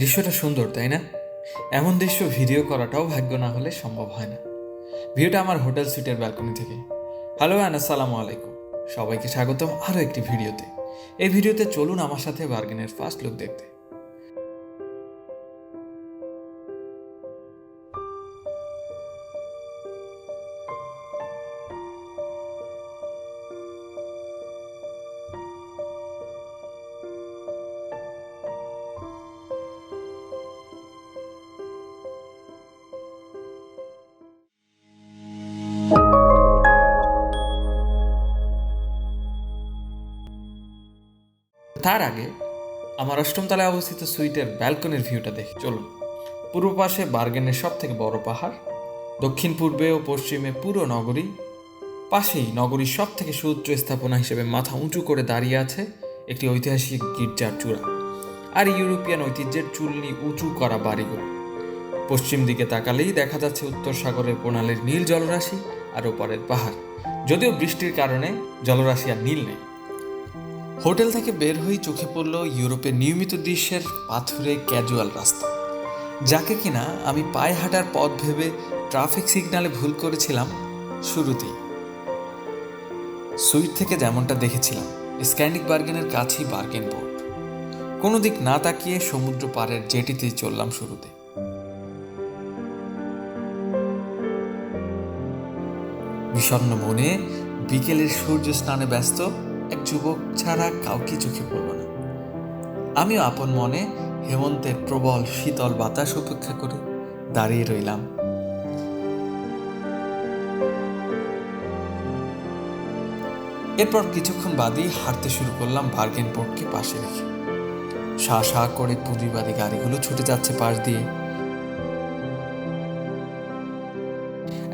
দৃশ্যটা সুন্দর, তাই না? এমন দৃশ্য ভিডিও করাটাও ভাগ্য না হলে সম্ভব হয় না। ভিউটা আমার হোটেল সুইটের ব্যালকনি থেকে। হ্যালো আসসালামু আলাইকুম, সবাইকে স্বাগতম আরও একটি ভিডিওতে। এই ভিডিওতে চলুন আমার সাথে বার্গেনের ফার্স্ট লুক দেখতে। তার আগে আমার অষ্টম তলায় অবস্থিত সুইটের ব্যালকনির ভিউটা দেখি চলুন। পূর্ব পাশে বার্গেনের সব থেকে বড় পাহাড়, দক্ষিণ পূর্বে ও পশ্চিমে পুরো নগরী, পাশেই নগরীর সব থেকে সুউচ্চ স্থাপনা হিসেবে মাথা উঁচু করে দাঁড়িয়ে আছে একটি ঐতিহাসিক গির্জার চূড়া, আর ইউরোপিয়ান ঐতিহ্যের চুল্লি উঁচু করা বাড়িগুলো। পশ্চিম দিকে তাকালেই দেখা যাচ্ছে উত্তর সাগরের প্রণালীর নীল জলরাশি আর ওপারের পাহাড়, যদিও বৃষ্টির কারণে জলরাশি আর নীল নেই। হোটেল থেকে বের হয়েই চোখে পড়ল ইউরোপের নিয়মিত দৃশ্যের পাথুরে ক্যাজুয়াল রাস্তা, যাকে কিনা আমি পায়ে হাঁটার পথ ভেবে ট্রাফিক সিগন্যালে ভুল করেছিলাম শুরুতেই। সুইট থেকে যেমনটা দেখেছিলাম, স্ক্যান্ডিক বার্গেনের কাছেই বার্গেন পোর্ট। কোনো দিক না তাকিয়ে সমুদ্র পাড়ের জেটিতেই চললাম শুরুতে। বিষণ্ণ মনে বিকেলের সূর্য স্নানে ব্যস্ত এক যুবক ছাড়া কাউকে চোখে পড়ল না। আমিও আপন মনে হেমন্তের প্রবল শীতল বাতাস উপেক্ষা করে দাঁড়িয়ে রইলাম। এরপর কিছুক্ষণ বাদেই হাঁটতে শুরু করলাম বার্গেন পোর্টকে পাশে রেখে। শা শা করে পুঁজিবাদী গাড়িগুলো ছুটে যাচ্ছে পাশ দিয়ে।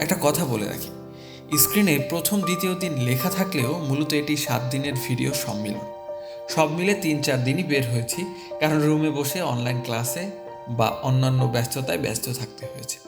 একটা কথা বলে রাখি, স্ক্রিনে প্রথম দ্বিতীয় দিন লেখা থাকলেও মূলত এটি 7 দিনের ভিডিও সম্মিলন। সব মিলে 3-4 দিনই বের হয়েছি, কারণ রুমে বসে অনলাইন ক্লাসে বা অন্যান্য ব্যস্ততায় ব্যস্ত থাকতে হয়েছে।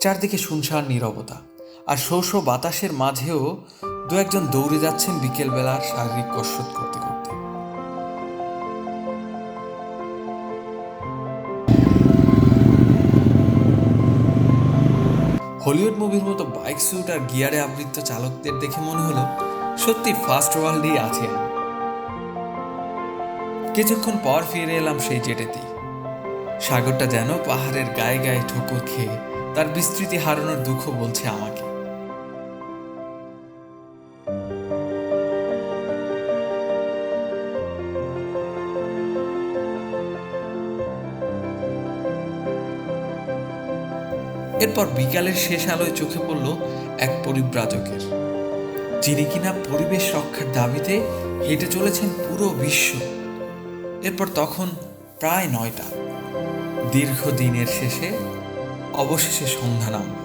চারদিকে শুনশান নীরবতা, আর শো শো বাতাসের মাঝেও দু একজন দৌড়ে যাচ্ছেন বিকেলবেলার শারীরিক কসরত করতে করতে। হলিউড মুভির মতো বাইক স্যুট আর গিয়ারে আবৃত চালকদের দেখে মনে হলো সত্যি ফার্স্ট ওয়ার্ল্ডেই আছে আমি। কিছুক্ষণ পর ফিরে এলাম সেই জেটেতেই। সাগরটা যেন পাহাড়ের গায়ে গায়ে ঠোকর খেয়ে তার বিস্তৃতি হারানোর দুঃখ বলছে আমাকে। এরপর বিকালের শেষ আলোয় চোখে পড়ল এক পরিব্রাজকের, যিনি কিনা পরিবেশ রক্ষার দাবিতে হেঁটে চলেছেন পুরো বিশ্ব। এরপর তখন প্রায় 9টা, দীর্ঘদিনের শেষে অবশেষে সন্ধ্যা নামল।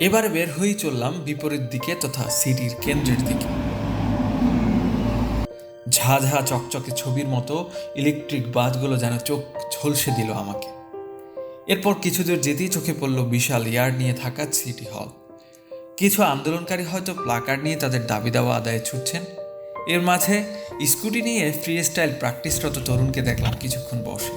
এবারে বের হয়েই চললাম বিপরীত দিকে তথা সিটির কেন্দ্রের দিকে। ঝাঝা চকচকে ছবির মতো ইলেকট্রিক বাসগুলো যেন চোখ ঝলসে দিল আমাকে। এরপর কিছু দূর যেতেই চোখে পড়ল বিশাল ইয়ার্ড নিয়ে থাকা সিটি হল। কিছু আন্দোলনকারী হয়তো প্লাকার্ড নিয়ে তাদের দাবি দাওয়া আদায়ে ছুটছেন। এর মাঝে স্কুটি নিয়ে ফ্রি স্টাইল প্র্যাকটিসরত তরুণকে দেখলাম কিছুক্ষণ বসে।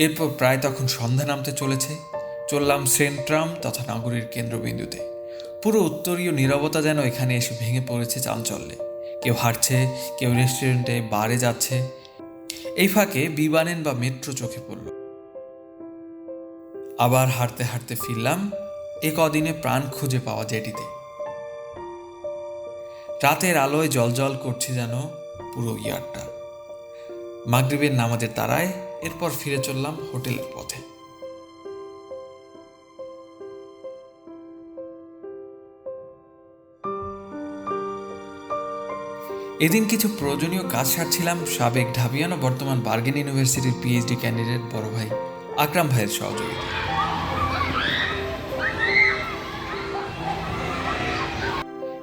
এরপর প্রায় তখন সন্ধ্যা নামতে চলেছে। চললাম সেন্ট্রাম তথা নগরীর কেন্দ্রবিন্দুতে। পুরো উত্তরীয় নীরবতা যেন এখানে এসে ভেঙে পড়েছে চাঞ্চল্যে। কেউ হাঁটছে, কেউ রেস্টুরেন্টে বারে যাচ্ছে। এই ফাঁকে বিমানের বা মেট্রো চোখে পড়ল। আবার হাঁটতে হাঁটতে ফিরলাম এ কদিনে প্রাণ খুঁজে পাওয়া জেটিতে। রাতের আলোয় জলজল করছে যেন পুরো ইয়ারটা। মাগরিবের নামাজের তারায় এরপর ফিরে চললাম হোটেলের পথে। এদিন কিছু প্রয়োজনীয় কাজ সারছিলাম সাবেক ঢাবিয়ান ও বর্তমান বার্গেন ইউনিভার্সিটির পিএইচডি ক্যান্ডিডেট বড় ভাই আকরাম ভাইয়ের সহযোগিতা।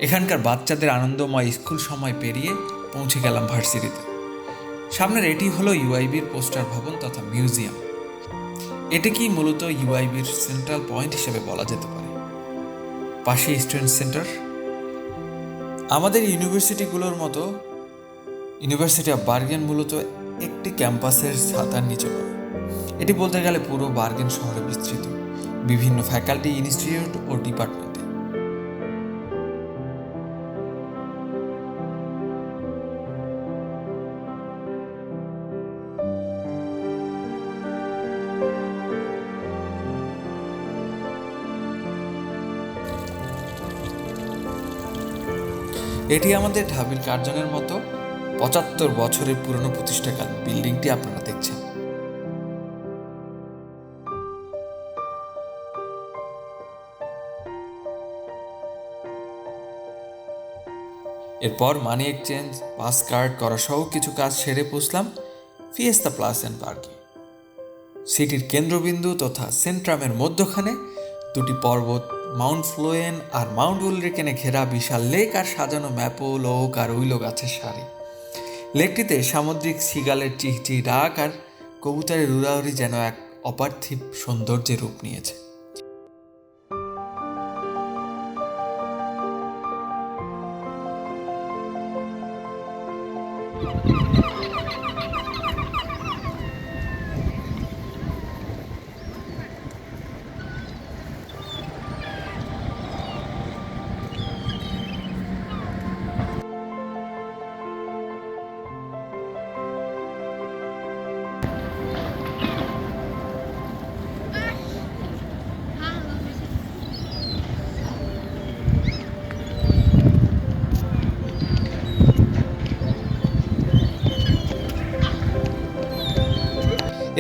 এখানকার বাচ্চাদের আনন্দময় স্কুল সময় পেরিয়ে পৌঁছে গেলাম ভার্সিটিতে। সামনের এটি হলো ইউআইবির পোস্টার ভবন তথা মিউজিয়াম। এটাকেই মূলত ইউআইবির সেন্ট্রাল পয়েন্ট হিসেবে বলা যেতে পারে। পাশে স্টুডেন্ট সেন্টার। আমাদের ইউনিভার্সিটিগুলোর মতো ইউনিভার্সিটি অফ বার্গেন মূলত একটি ক্যাম্পাসের ছাতার নিচে পড়ে। এটি বলতে গেলে পুরো বার্গেন শহরে বিস্তৃত বিভিন্ন ফ্যাকাল্টি, ইনস্টিটিউট ও ডিপার্টমেন্টে। এটি আমাদের ঢাবির কার্জনের মতো ৭৫ বছরের পুরনো প্রতিষ্ঠাকাল বিল্ডিংটি আপনারা দেখছেন। এরপর মানি এক্সচেঞ্জ, পাস কার্ড করা সহ কিছু কাজ সেরে পৌঁছলাম ফিয়েস্তা প্লাস অ্যান্ড পার্কে। সিটির কেন্দ্রবিন্দু তথা সেন্ট্রামের মধ্যখানে দুটি পর্বত, মাউন্ট ফ্লোয়েন আর মাউন্ট উলরিকেনে ঘেরা বিশাল লেক আর সাজানো ম্যাপল, ওক আর উইলো গাছের সারি। লেকটিতে সামুদ্রিক সিগালের চিহচি ডাক আর কবুতরের উড়াউড়ি যেন এক অপার্থিব সৌন্দর্যের রূপ নিয়েছে।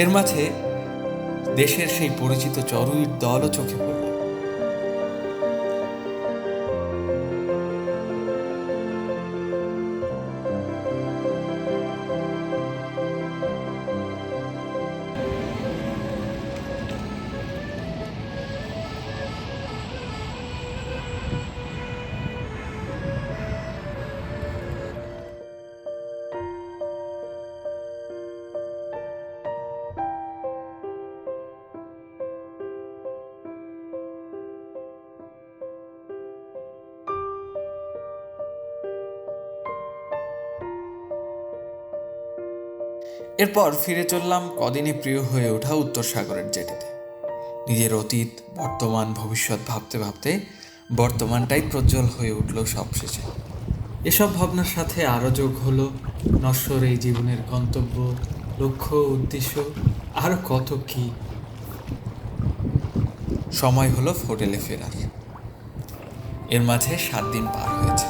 এর মাঝে দেশের সেই পরিচিত চড়ুইয়ের দলও চোখে পড়ল। এরপর ফিরে চললাম কদিনই প্রিয় হয়ে ওঠা উত্তর সাগরের জেটিতে। নিজের অতীত, বর্তমান, ভবিষ্যৎ ভাবতে ভাবতে বর্তমানটাই প্রজ্জ্বল হয়ে উঠল সবশেষে। এসব ভাবনার সাথে আরও যোগ হলো নশ্বর এই জীবনের গন্তব্য, লক্ষ্য, উদ্দেশ্য, আরও কত কি। সময় হলো হোটেলে ফেরার। এর মাঝে 7 দিন পার হয়েছে।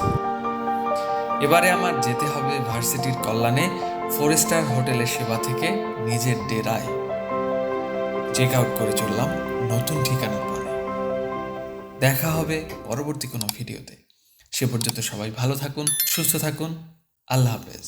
এবারে আমার যেতে হবে ভার্সিটির কল্যাণে 4 স্টার হোটেলের সেবা থেকে নিজের ডেরায়। চেক আউট করে চললাম নতুন ঠিকানার পানে। দেখা হবে পরবর্তী কোনো ভিডিওতে। সে পর্যন্ত সবাই ভালো থাকুন, সুস্থ থাকুন। আল্লাহ হাফেজ।